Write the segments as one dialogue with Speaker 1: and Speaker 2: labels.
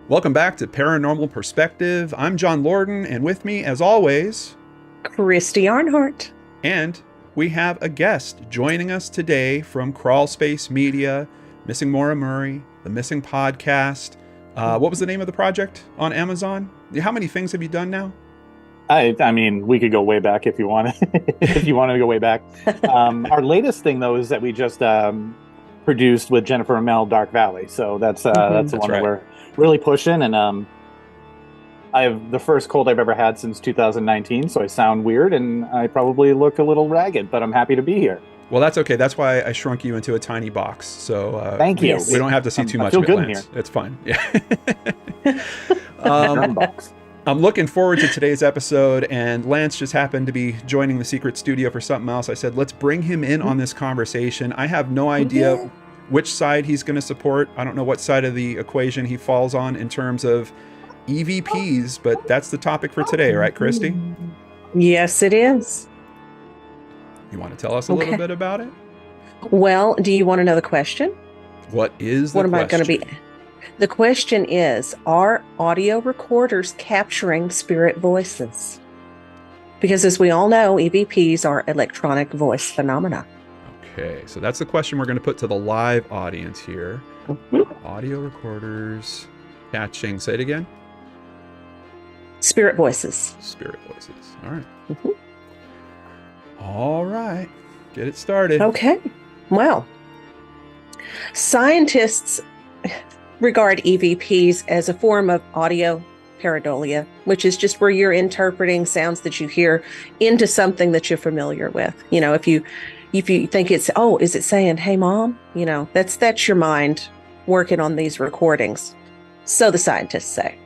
Speaker 1: Welcome back to Paranormal Perspective. I'm John Lorden, and with me, as always,
Speaker 2: Christy Arnhart.
Speaker 1: And we have a guest joining us today from Crawlspace Media, Missing Maura Murray, the Missing Podcast. What was the name of the project on Amazon? How many things have you done now?
Speaker 3: I mean, we could go way back if you want to, if you want to go way back. Our latest thing, though, is that we just produced with Jennifer and Mel Dark Valley. So that's the one that we're really pushing. And I have the first cold I've ever had since 2019. So I sound weird and I probably look a little ragged, but I'm happy to be here.
Speaker 1: Well, that's okay. That's why I shrunk you into a tiny box. So
Speaker 3: thank you.
Speaker 1: We don't have to see too much
Speaker 3: of
Speaker 1: it,
Speaker 3: good
Speaker 1: Lance.
Speaker 3: in here.
Speaker 1: It's fine. Yeah. I'm looking forward to today's episode, and Lance just happened to be joining the secret studio for something else. I said, let's bring him in on this conversation. I have no idea which side he's going to support. I don't know what side of the equation he falls on in terms of EVPs, but that's the topic for today, right, Christy?
Speaker 2: Yes, it is.
Speaker 1: You want to tell us a little bit about it?
Speaker 2: Well, do you want to know the question?
Speaker 1: What is the question?
Speaker 2: What am I going to be? The question is, are audio recorders capturing spirit voices? Because as we all know, EVPs are electronic voice phenomena.
Speaker 1: Okay, so that's the question we're going to put to the live audience here. Audio recorders catching, say it again?
Speaker 2: Spirit voices.
Speaker 1: Spirit voices. All right. All right. Get it started.
Speaker 2: Okay. Well, scientists regard EVPs as a form of audio pareidolia, which is just where you're interpreting sounds that you hear into something that you're familiar with. You know, if you think it's, oh, is it saying, hey, mom? You know, that's your mind working on these recordings. So the scientists say.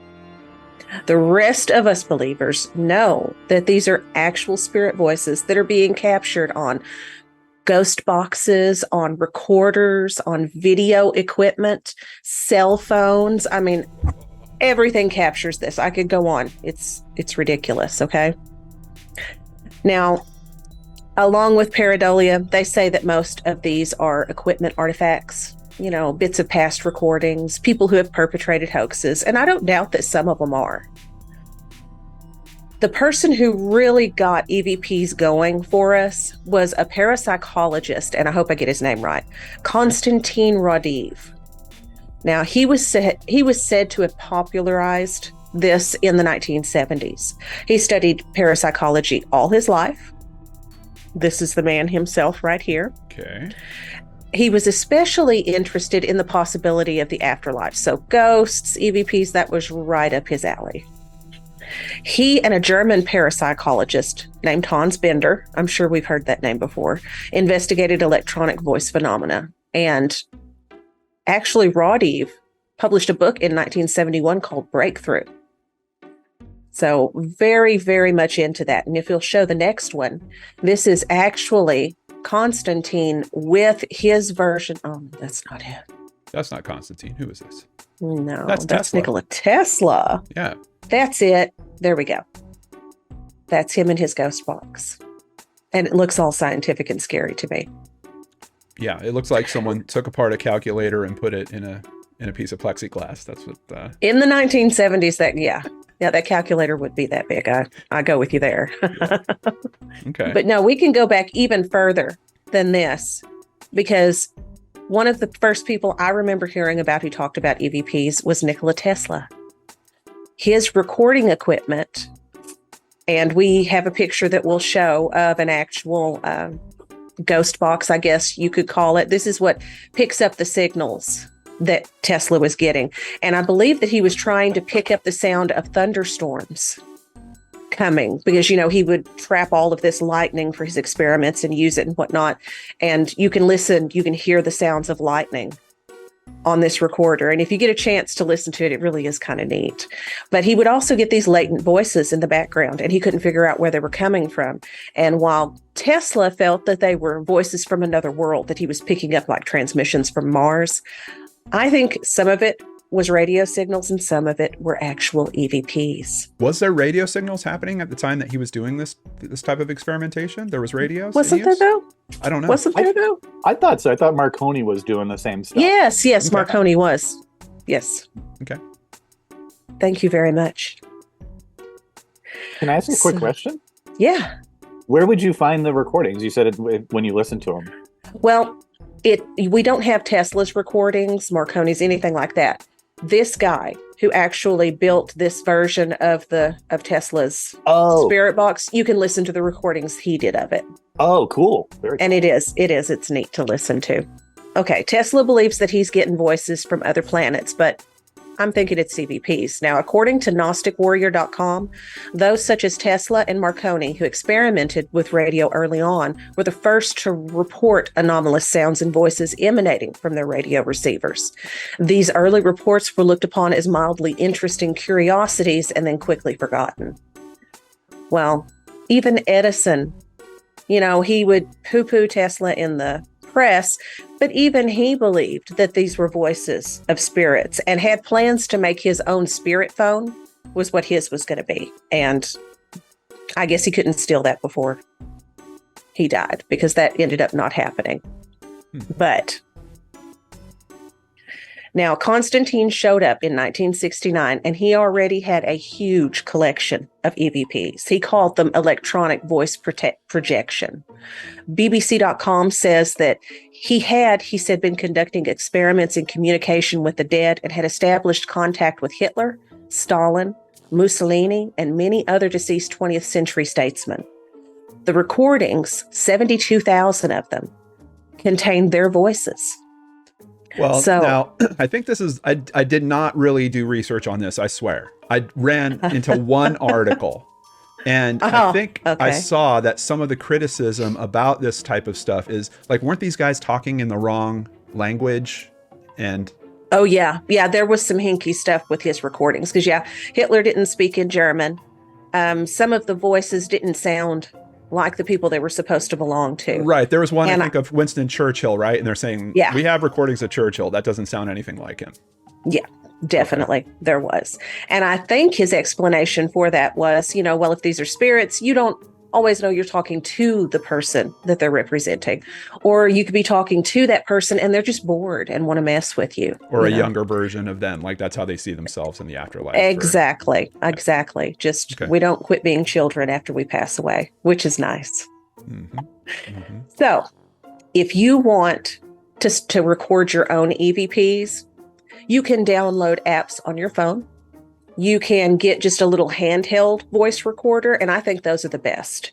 Speaker 2: The rest of us believers know that these are actual spirit voices that are being captured on ghost boxes, on recorders, on video equipment, cell phones. I mean, everything captures this. I could go on. It's ridiculous, okay? Now, along with pareidolia, they say that most of these are equipment artifacts, you know, bits of past recordings, people who have perpetrated hoaxes, and I don't doubt that some of them are. The person who really got EVPs going for us was a parapsychologist, and I hope I get his name right, Konstantin Raudive. Now, he was said to have popularized this in the 1970s. He studied parapsychology all his life. This is the man himself right here.
Speaker 1: Okay.
Speaker 2: He was especially interested in the possibility of the afterlife. So ghosts, EVPs, that was right up his alley. He and a German parapsychologist named Hans Bender, I'm sure we've heard that name before, investigated electronic voice phenomena. And actually, Raudive published a book in 1971 called Breakthrough. So very, very much into that. And if you'll show the next one, this is actually Constantine with his version. Oh, that's not it.
Speaker 1: That's not Constantine. Who is this?
Speaker 2: No,
Speaker 1: that's Tesla.
Speaker 2: Nikola Tesla.
Speaker 1: Yeah.
Speaker 2: That's it. There we go. That's him in his ghost box. And it looks all scientific and scary to me.
Speaker 1: Yeah, it looks like someone took apart a calculator and put it in a piece of plexiglass. That's what
Speaker 2: in the 1970s, that calculator would be that big. I go with you there.
Speaker 1: Okay.
Speaker 2: But no, we can go back even further than this, because one of the first people I remember hearing about who talked about EVPs was Nikola Tesla. His recording equipment, and we have a picture that we'll show of an actual ghost box, I guess you could call it. This is what picks up the signals that Tesla was getting. And I believe that he was trying to pick up the sound of thunderstorms coming, because, you know, he would trap all of this lightning for his experiments and use it and whatnot. And you can hear the sounds of lightning on this recorder. And if you get a chance to listen to it, it really is kind of neat. But he would also get these latent voices in the background, and he couldn't figure out where they were coming from. And while Tesla felt that they were voices from another world, that he was picking up like transmissions from Mars, I think some of it was radio signals and some of it were actual EVPs.
Speaker 1: Was there radio signals happening at the time that he was doing this type of experimentation? There was radios?
Speaker 2: Wasn't there though?
Speaker 1: I don't know.
Speaker 2: Wasn't there though?
Speaker 3: I thought so. I thought Marconi was doing the same stuff.
Speaker 2: Yes,
Speaker 1: Okay.
Speaker 2: Marconi was. Yes.
Speaker 1: Okay.
Speaker 2: Thank you very much.
Speaker 3: Can I ask a quick question?
Speaker 2: Yeah.
Speaker 3: Where would you find the recordings? You said it when you listened to them.
Speaker 2: Well, we don't have Tesla's recordings, Marconi's, anything like that. This guy who actually built this version of Tesla's Spirit Box, you can listen to the recordings he did of it.
Speaker 3: Oh, cool. Very
Speaker 2: and
Speaker 3: cool.
Speaker 2: It's neat to listen to. Okay, Tesla believes that he's getting voices from other planets, but I'm thinking it's EVPs. Now, according to GnosticWarrior.com, those such as Tesla and Marconi, who experimented with radio early on, were the first to report anomalous sounds and voices emanating from their radio receivers. These early reports were looked upon as mildly interesting curiosities and then quickly forgotten. Well, even Edison, he would poo-poo Tesla in the press, but even he believed that these were voices of spirits and had plans to make his own spirit phone was what his was going to be. And I guess he couldn't steal that before he died because that ended up not happening. But now Constantine showed up in 1969 and he already had a huge collection of EVPs. He called them electronic voice projection. BBC.com says that he said, been conducting experiments in communication with the dead and had established contact with Hitler, Stalin, Mussolini, and many other deceased 20th century statesmen. The recordings, 72,000 of them, contained their voices.
Speaker 1: Well, now, I think this is, I did not really do research on this, I swear. I ran into one article, and I think I saw that some of the criticism about this type of stuff is, like, weren't these guys talking in the wrong language? And
Speaker 2: oh, yeah. Yeah, there was some hinky stuff with his recordings, because, Hitler didn't speak in German. Some of the voices didn't sound like the people they were supposed to belong to.
Speaker 1: Right. There was one, I think, of Winston Churchill, right? And they're saying, we have recordings of Churchill. That doesn't sound anything like him.
Speaker 2: Yeah, definitely. Okay. There was. And I think his explanation for that was, well, if these are spirits, you don't always know you're talking to the person that they're representing. Or you could be talking to that person and they're just bored and want to mess with you.
Speaker 1: Or a younger version of them. Like, that's how they see themselves in the afterlife.
Speaker 2: Exactly. Just, we don't quit being children after we pass away, which is nice. Mm-hmm. Mm-hmm. So if you want to record your own EVPs, you can download apps on your phone. You can get just a little handheld voice recorder, and I think those are the best.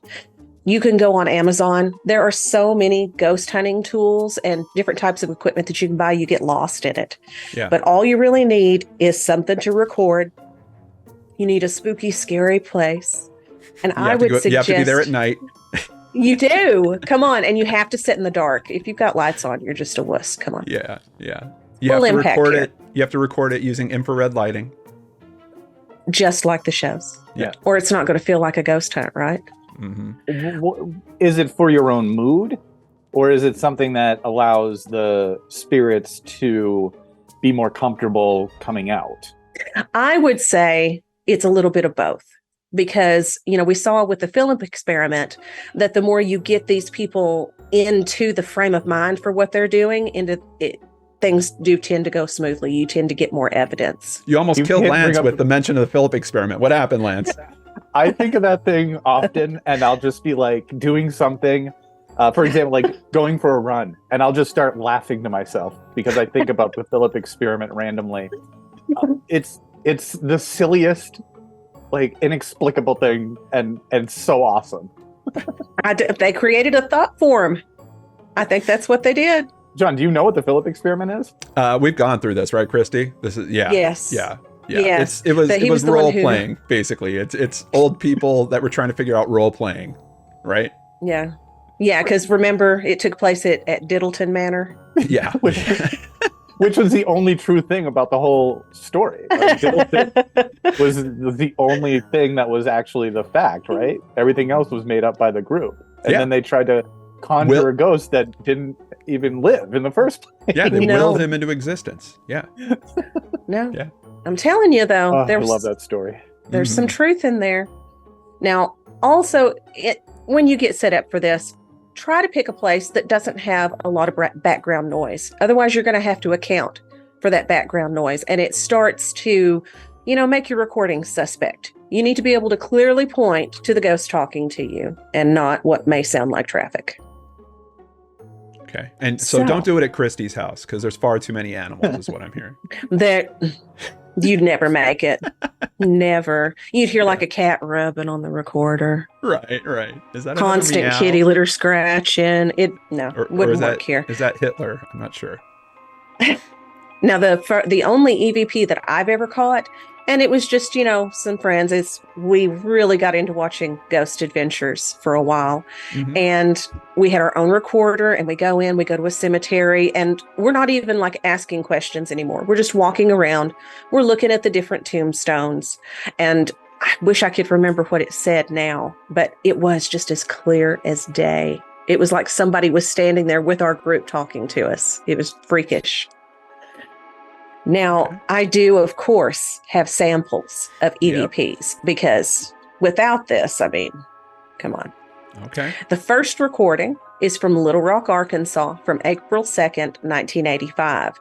Speaker 2: You can go on Amazon. There are so many ghost hunting tools and different types of equipment that you can buy. You get lost in it. Yeah. But all you really need is something to record. You need a spooky, scary place. And I would suggest... You have
Speaker 1: to be there at night.
Speaker 2: You do. Come on. And you have to sit in the dark. If you've got lights on, you're just a wuss. Come on.
Speaker 1: Yeah. You have to record it. You have to record it using infrared lighting.
Speaker 2: Just like the shows.
Speaker 1: Yeah.
Speaker 2: Or it's not going to feel like a ghost hunt, right?
Speaker 3: Mm-hmm. Is it for your own mood? Or is it something that allows the spirits to be more comfortable coming out?
Speaker 2: I would say it's a little bit of both. Because, we saw with the Philip experiment that the more you get these people into the frame of mind for what they're doing, things do tend to go smoothly. You tend to get more evidence.
Speaker 1: You almost killed Lance with the mention of the Philip experiment. What happened, Lance?
Speaker 3: I think of that thing often, and I'll just be like doing something, for example, like going for a run, and I'll just start laughing to myself because I think about the Philip experiment randomly. It's the silliest, like, inexplicable thing, and so awesome.
Speaker 2: They created a thought form. I think that's what they did.
Speaker 3: John, do you know what the Philip experiment is?
Speaker 1: We've gone through this, right, Christy? This is
Speaker 2: Yes.
Speaker 1: Yeah. It was role playing, basically. It's old people that were trying to figure out role playing, right?
Speaker 2: Yeah. Yeah, because remember, it took place at Diddleton Manor.
Speaker 1: Yeah.
Speaker 3: Which was the only true thing about the whole story. Like, Diddleton was the only thing that was actually the fact, right? Everything else was made up by the group. And then they tried to conjure a ghost that didn't even live in the first place.
Speaker 1: Yeah, they willed him into existence. Yeah.
Speaker 2: No. Yeah. I'm telling you, though.
Speaker 3: I love that story.
Speaker 2: There's some truth in there. Now, also, when you get set up for this, try to pick a place that doesn't have a lot of background noise. Otherwise, you're going to have to account for that background noise. And it starts to make your recording suspect. You need to be able to clearly point to the ghost talking to you and not what may sound like traffic.
Speaker 1: Okay. And so don't do it at Christy's house because there's far too many animals is what I'm hearing.
Speaker 2: You'd never make it. Never. You'd hear like a cat rubbing on the recorder.
Speaker 1: Right. Is that
Speaker 2: constant kitty litter scratching? Wouldn't work here.
Speaker 1: Is that Hitler? I'm not sure.
Speaker 2: Now, the only EVP that I've ever caught, and it was just, some friends, we really got into watching Ghost Adventures for a while. Mm-hmm. And we had our own recorder and we go to a cemetery and we're not even like asking questions anymore. We're just walking around. We're looking at the different tombstones. And I wish I could remember what it said now, but it was just as clear as day. It was like somebody was standing there with our group talking to us. It was freakish. Now, I do, of course, have samples of EVPs because without this, come on.
Speaker 1: Okay.
Speaker 2: The first recording is from Little Rock, Arkansas from April 2nd, 1985.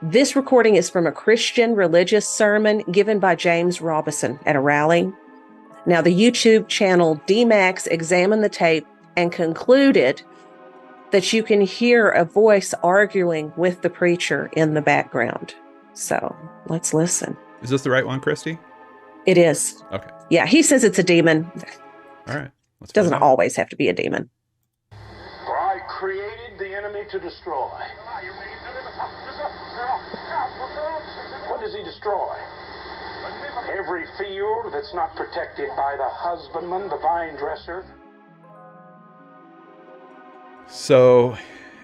Speaker 2: This recording is from a Christian religious sermon given by James Robison at a rally. Now, the YouTube channel DMAX examined the tape and concluded that you can hear a voice arguing with the preacher in the background. So let's listen.
Speaker 1: Is this the right one, Christy?
Speaker 2: It is.
Speaker 1: Okay.
Speaker 2: Yeah, he says it's a demon.
Speaker 1: All right.
Speaker 2: It doesn't always have to be a demon.
Speaker 4: For I created the enemy to destroy. What does he destroy? Every field that's not protected by the husbandman, the vine dresser.
Speaker 1: So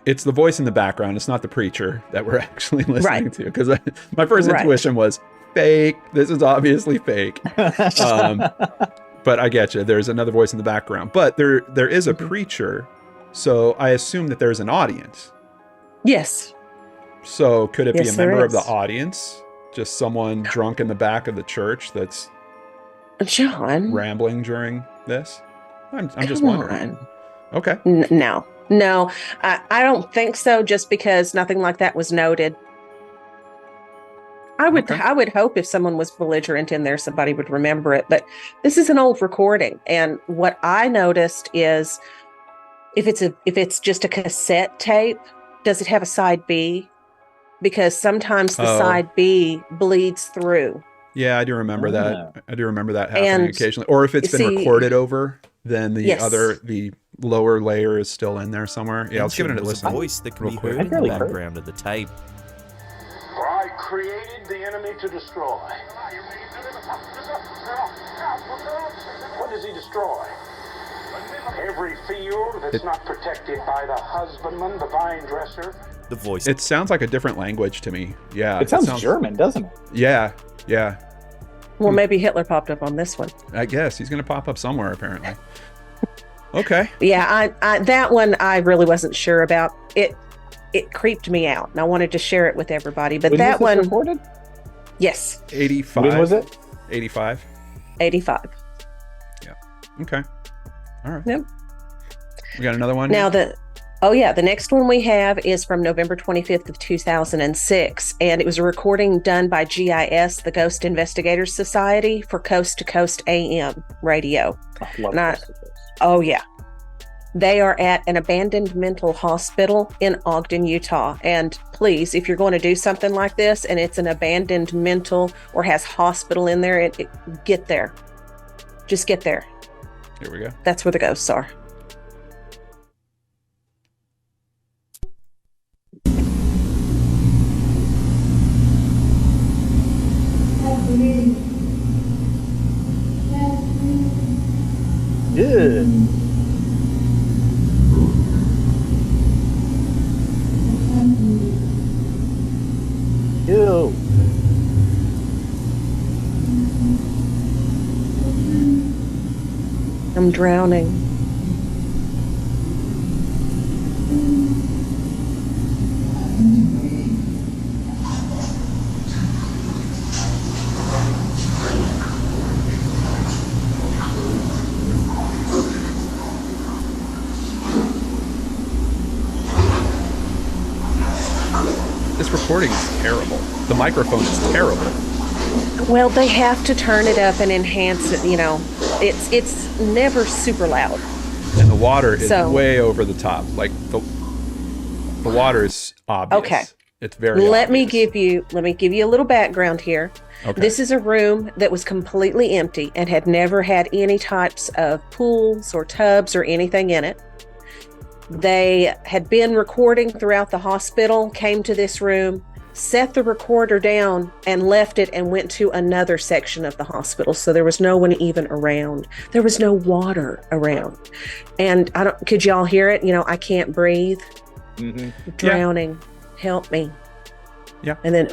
Speaker 1: it's the voice in the background. It's not the preacher that we're actually listening to. Because my first intuition was fake. This is obviously fake. But I get you. There's another voice in the background. But there is a preacher. So I assume that there's an audience.
Speaker 2: Yes.
Speaker 1: So could it be a member of the audience? Just someone drunk in the back of the church that's rambling during this? I'm just wondering. Okay.
Speaker 2: No, I don't think so, just because nothing like that was noted. I would hope if someone was belligerent in there, somebody would remember it. But this is an old recording. And what I noticed is if it's just a cassette tape, does it have a side B? Because sometimes the side B bleeds through.
Speaker 1: Yeah, I do remember that. I do remember that happening occasionally. Or if it's been recorded over, then the lower layer is still in there somewhere. Yeah, let's give it a listen.
Speaker 5: A voice that can be heard in the background of the tape.
Speaker 4: For I created the enemy to destroy. What does he destroy? Every field that's not protected by the husbandman, the vine dresser.
Speaker 5: The voice.
Speaker 1: It sounds like a different language to me. Yeah.
Speaker 3: It sounds German, doesn't it?
Speaker 1: Yeah.
Speaker 2: Well, maybe Hitler popped up on this one.
Speaker 1: I guess he's going to pop up somewhere, apparently. Okay.
Speaker 2: Yeah, I that one I really wasn't sure about. It creeped me out, and I wanted to share it with everybody. But that one
Speaker 3: recorded?
Speaker 2: Yes.
Speaker 1: 85.
Speaker 3: When was it?
Speaker 1: 85.
Speaker 2: 85.
Speaker 1: Yeah. Okay. All right.
Speaker 2: Yep.
Speaker 1: We got another one.
Speaker 2: Now the next one we have is from November 25th of 2006, and it was a recording done by GIS, the Ghost Investigators Society, for Coast to Coast AM radio. Oh yeah. They are at an abandoned mental hospital in Ogden, Utah. And please, if you're going to do something like this and it's an abandoned mental or has hospital in there, get there. Just get there.
Speaker 1: Here we go.
Speaker 2: That's where the ghosts are.
Speaker 3: Good. Ew.
Speaker 2: I'm drowning.
Speaker 1: This recording is terrible. The microphone is terrible.
Speaker 2: Well, they have to turn it up and enhance it. You know, it's never super loud.
Speaker 1: And the water is way over the top. Like the water is obvious. Okay. It's very obvious. Let me give you a little background here. Okay. This is a room that was completely empty and had never had any types of pools or tubs or anything in it. They had been recording throughout the hospital, came to this room, set the recorder down and left it and went to another section of the hospital. So there was no one even around. There was no water around. And could y'all hear it? You know, I can't breathe. Mm-hmm. Drowning. Yeah. Help me. Yeah. And then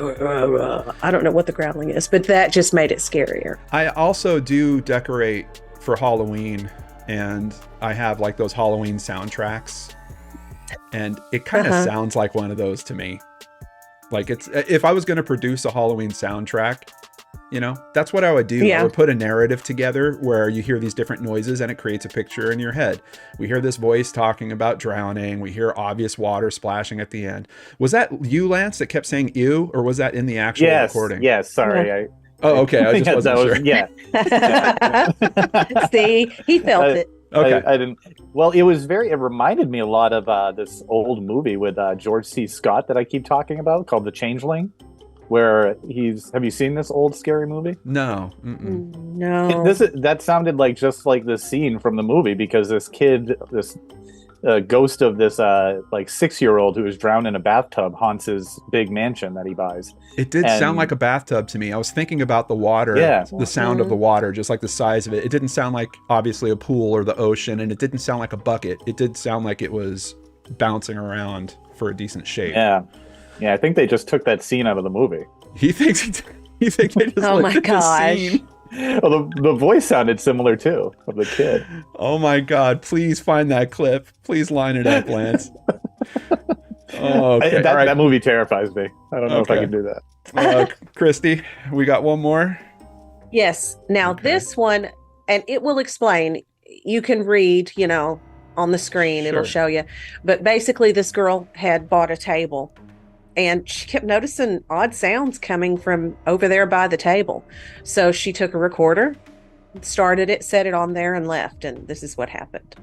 Speaker 1: I don't know what the growling is, but that just made it scarier. I also do decorate for Halloween, and I have like those Halloween soundtracks, and it kind of sounds like one of those to me. Like if I was going to produce a Halloween soundtrack, you know, that's what I would do. Yeah. I would put a narrative together where you hear these different noises and it creates a picture in your head. We hear this voice talking about drowning. We hear obvious water splashing at the end. Was that you, Lance, that kept saying ew, or was that in the actual recording?
Speaker 3: Yes. Sorry.
Speaker 2: Yeah.
Speaker 1: Okay. I just wasn't sure.
Speaker 3: Yeah.
Speaker 2: See, he felt it.
Speaker 3: Okay. I didn't. Well, it reminded me a lot of this old movie with George C. Scott that I keep talking about called The Changeling, where have you seen this old scary movie?
Speaker 1: No.
Speaker 2: No.
Speaker 3: That sounded like just like the scene from the movie, because this kid, this ghost of this like 6-year-old who is drowned in a bathtub haunts his big mansion that he buys.
Speaker 1: It did sound like a bathtub to me. I was thinking about the water, the sound of the water, just like the size of it. It didn't sound like obviously a pool or the ocean, and it didn't sound like a bucket. It did sound like it was bouncing around for a decent shape.
Speaker 3: Yeah, I think they just took that scene out of the movie.
Speaker 1: He thinks they just
Speaker 2: oh my gosh.
Speaker 1: Scene.
Speaker 3: Well, the voice sounded similar too, of the kid.
Speaker 1: Oh my God! Please find that clip. Please line it up, Lance. Oh, okay.
Speaker 3: That movie terrifies me. I don't know if I can do that.
Speaker 1: Christy, we got one more.
Speaker 2: Yes. Now this one, and it will explain. You can read, you know, on the screen. It'll show you. But basically, this girl had bought a table, and she kept noticing odd sounds coming from over there by the table. So she took a recorder, started it, set it on there, and left. And this is what happened.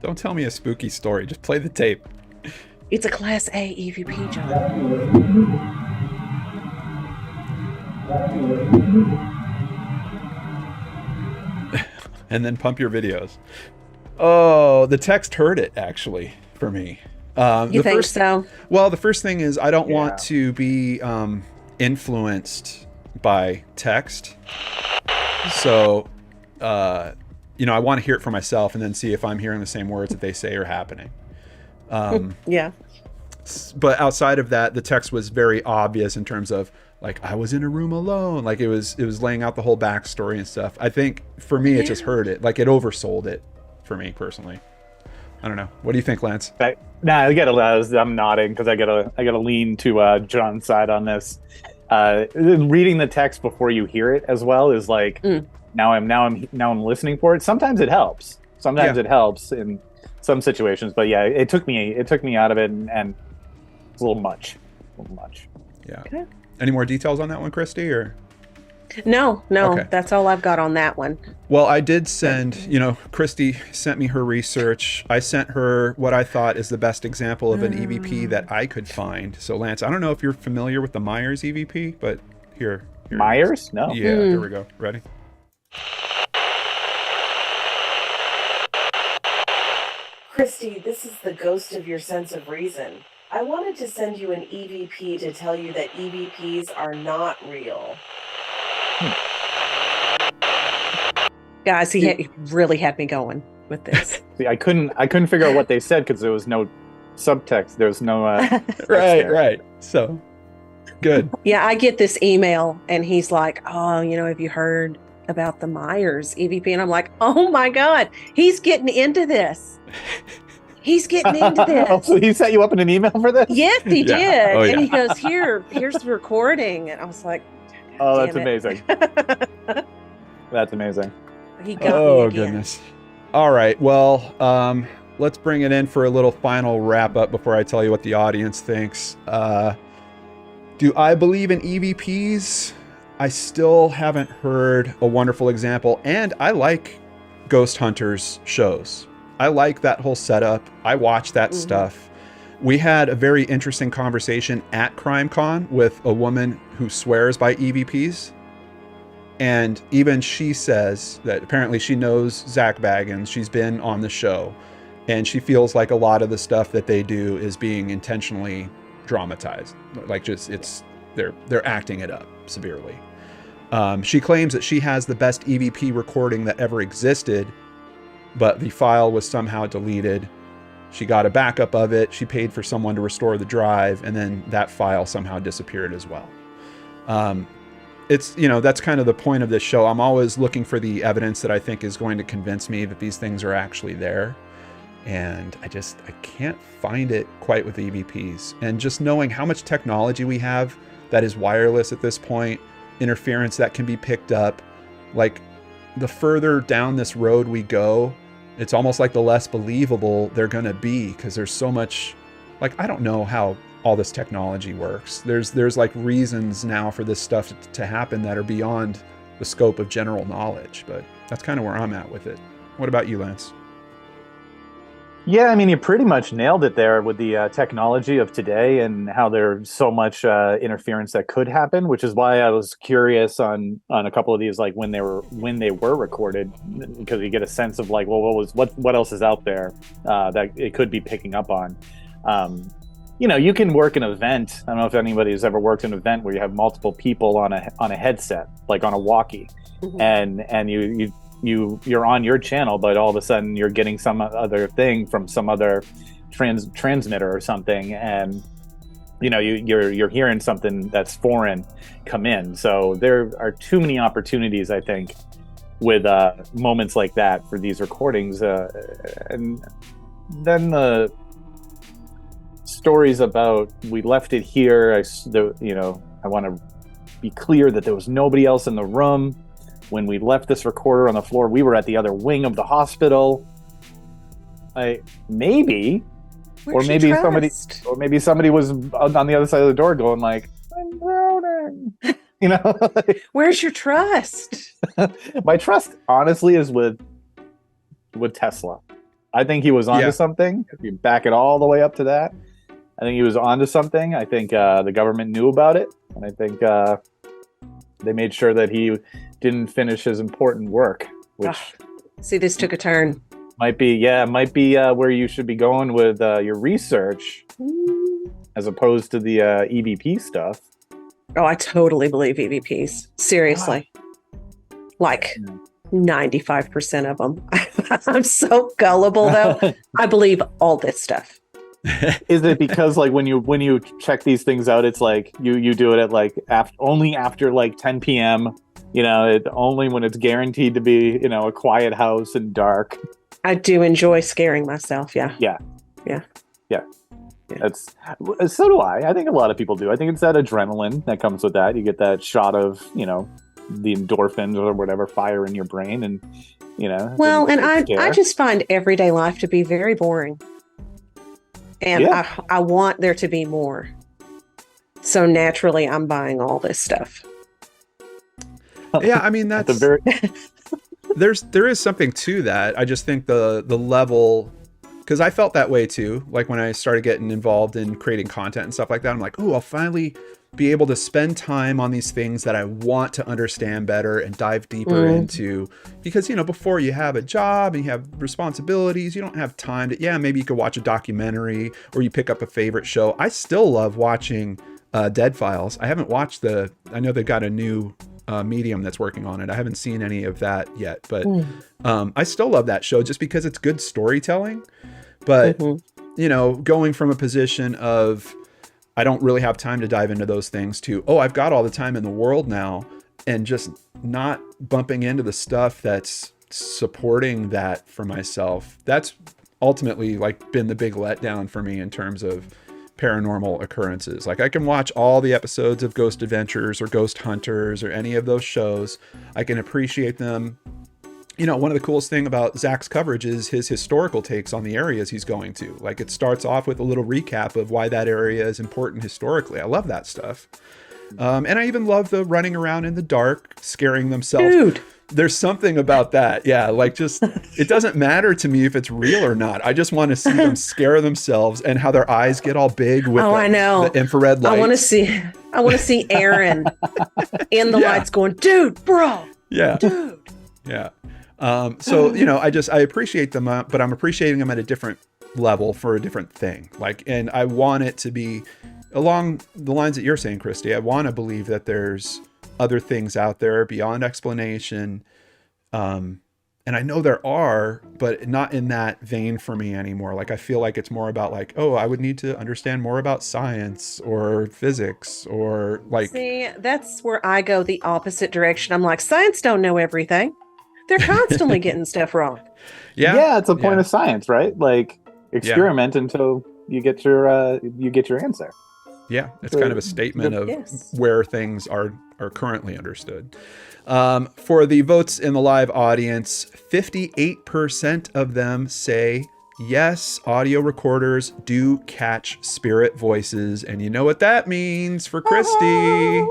Speaker 1: Don't tell me a spooky story. Just play the tape.
Speaker 2: It's a Class A EVP, John.
Speaker 1: And then pump your videos. Oh, the text heard it, actually, for me.
Speaker 2: You think so?
Speaker 1: Well, the first thing is I don't want to be influenced by text. So, you know, I want to hear it for myself and then see if I'm hearing the same words that they say are happening.
Speaker 2: Yeah.
Speaker 1: But outside of that, the text was very obvious in terms of, like, I was in a room alone. Like, it was laying out the whole backstory and stuff. I think for me, it just heard it. Like, it oversold it for me personally. I don't know. What do you think, Lance?
Speaker 3: I'm nodding because I gotta lean to John's side on this. Reading the text before you hear it as well is like, now I'm listening for it. Sometimes it helps. It helps in some situations, but yeah, it took me out of it, and it's a little much.
Speaker 1: Yeah. Okay. Any more details on that one, Christy, or?
Speaker 2: No, okay. That's all I've got on that one.
Speaker 1: Well, I did send, Christy sent me her research. I sent her what I thought is the best example of an EVP that I could find. So Lance, I don't know if you're familiar with the Myers EVP, but here,
Speaker 3: Myers? No.
Speaker 1: Yeah, here we go. Ready?
Speaker 6: Christy, this is the ghost of your sense of reason. I wanted to send you an EVP to tell you that EVPs are not real.
Speaker 2: Guys, he really had me going with this.
Speaker 3: See, I couldn't figure out what they said because there was no subtext. There was no
Speaker 1: right. So good.
Speaker 2: Yeah, I get this email and he's like, "Oh, have you heard about the Myers EVP?" And I'm like, "Oh my God, he's getting into this. He's getting into this."
Speaker 3: So he set you up in an email for this?
Speaker 2: Yes, he did.
Speaker 1: Oh,
Speaker 2: And he goes, here's the recording. And I was like,
Speaker 3: "Oh, that's
Speaker 2: damn it."
Speaker 3: amazing." That's amazing.
Speaker 2: He got me again.
Speaker 1: Goodness. All right. Well, let's bring it in for a little final wrap up before I tell you what the audience thinks. Do I believe in EVPs? I still haven't heard a wonderful example, and I like Ghost Hunters shows. I like that whole setup. I watch that stuff. We had a very interesting conversation at CrimeCon with a woman who swears by EVPs. And even she says that apparently she knows Zach Baggins. She's been on the show. And she feels like a lot of the stuff that they do is being intentionally dramatized. Like they're acting it up severely. She claims that she has the best EVP recording that ever existed, but the file was somehow deleted. She got a backup of it. She paid for someone to restore the drive, and then that file somehow disappeared as well. It's, that's kind of the point of this show. I'm always looking for the evidence that I think is going to convince me that these things are actually there. And I can't find it quite with EVPs. And just knowing how much technology we have that is wireless at this point, interference that can be picked up, like the further down this road we go, it's almost like the less believable they're going to be, because there's so much, like, I don't know how all this technology works. There's like reasons now for this stuff to happen that are beyond the scope of general knowledge, but that's kind of where I'm at with it. What about you, Lance?
Speaker 3: Yeah, I mean, you pretty much nailed it there with the technology of today and how there's so much interference that could happen, which is why I was curious on a couple of these, like when they were recorded, because you get a sense of like, well, what else is out there that it could be picking up on. You can work an event. I don't know if anybody's ever worked an event where you have multiple people on a headset, like on a walkie, and you're on your channel, but all of a sudden you're getting some other thing from some other transmitter or something, and you're hearing something that's foreign come in. So there are too many opportunities, I think, with moments like that for these recordings, and then the stories about we left it here. I want to be clear that there was nobody else in the room. When we left this recorder on the floor, we were at the other wing of the hospital. Maybe somebody was on the other side of the door going like, "I'm drowning."
Speaker 2: Where's your trust?
Speaker 3: My trust, honestly, is with Tesla. I think he was onto something. If you back it all the way up to that, I think he was onto something. I think the government knew about it, and I think they made sure that he didn't finish his important work, which
Speaker 2: see, this took a turn.
Speaker 3: Might be where you should be going with your research, as opposed to the EVP stuff.
Speaker 2: Oh, I totally believe EVPs. Seriously. Like 95% of them. I'm so gullible, though. I believe all this stuff.
Speaker 3: Is it because like when you check these things out, it's like you do it at like only after like 10 p.m. Only when it's guaranteed to be a quiet house and dark.
Speaker 2: I do enjoy scaring myself. Yeah.
Speaker 3: That's so do I. I think a lot of people do. I think it's that adrenaline that comes with that. You get that shot of the endorphins or whatever fire in your brain, and
Speaker 2: Well, and I just find everyday life to be very boring. And I want there to be more. So naturally, I'm buying all this stuff.
Speaker 1: Yeah, I mean, that's there is something to that. I just think the level because I felt that way too. Like when I started getting involved in creating content and stuff like that, I'm like, oh, I'll finally be able to spend time on these things that I want to understand better and dive deeper into. Because, you know, before you have a job and you have responsibilities, you don't have time to, maybe you could watch a documentary or you pick up a favorite show. I still love watching Dead Files. I haven't watched I know they've got a new medium that's working on it. I haven't seen any of that yet, but I still love that show just because it's good storytelling. But, you know, going from a position of, I don't really have time to dive into those things to, oh, I've got all the time in the world now, and just not bumping into the stuff that's supporting that for myself. That's ultimately like been the big letdown for me in terms of paranormal occurrences. Like I can watch all the episodes of Ghost Adventures or Ghost Hunters or any of those shows. I can appreciate them. You know, one of the coolest thing about Zach's coverage is his historical takes on the areas he's going to. Like it starts off with a little recap of why that area is important historically. I love that stuff. And I even love the running around in the dark, scaring themselves.
Speaker 2: Dude.
Speaker 1: There's something about that. Yeah, like just, it doesn't matter to me if it's real or not. I just want to see them scare themselves and how their eyes get all big with the infrared lights.
Speaker 2: I want to see Aaron in the lights going, dude, bro.
Speaker 1: Yeah.
Speaker 2: Dude.
Speaker 1: Yeah. So, you know, I appreciate them, but I'm appreciating them at a different level for a different thing. Like, and I want it to be along the lines that you're saying, Christy. I want to believe that there's other things out there beyond explanation. And I know there are, but not in that vein for me anymore. Like, I feel like it's more about like, oh, I would need to understand more about science or physics or like.
Speaker 2: See, that's where I go the opposite direction. I'm like, science don't know everything. They're constantly getting stuff wrong.
Speaker 3: Yeah, it's a point of science, right? Like experiment until you get your answer. Yeah,
Speaker 1: it's kind of a statement of where things are currently understood. For the votes in the live audience, 58% of them say yes, audio recorders do catch spirit voices, and you know what that means for Christy.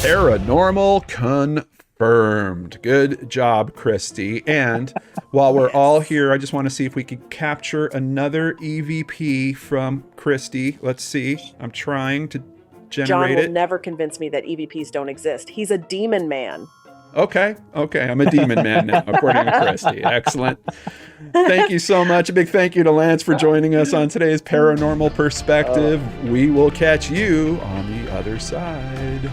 Speaker 1: Paranormal confirmed. Good job, Christy. And while we're all here, I just want to see if we could capture another EVP from Christy. Let's see. I'm trying to generate it.
Speaker 2: John will never convince me that EVPs don't exist. He's a demon man.
Speaker 1: Okay. I'm a demon man now, according to Christy. Excellent. Thank you so much. A big thank you to Lance for joining us on today's Paranormal Perspective. We will catch you on the other side.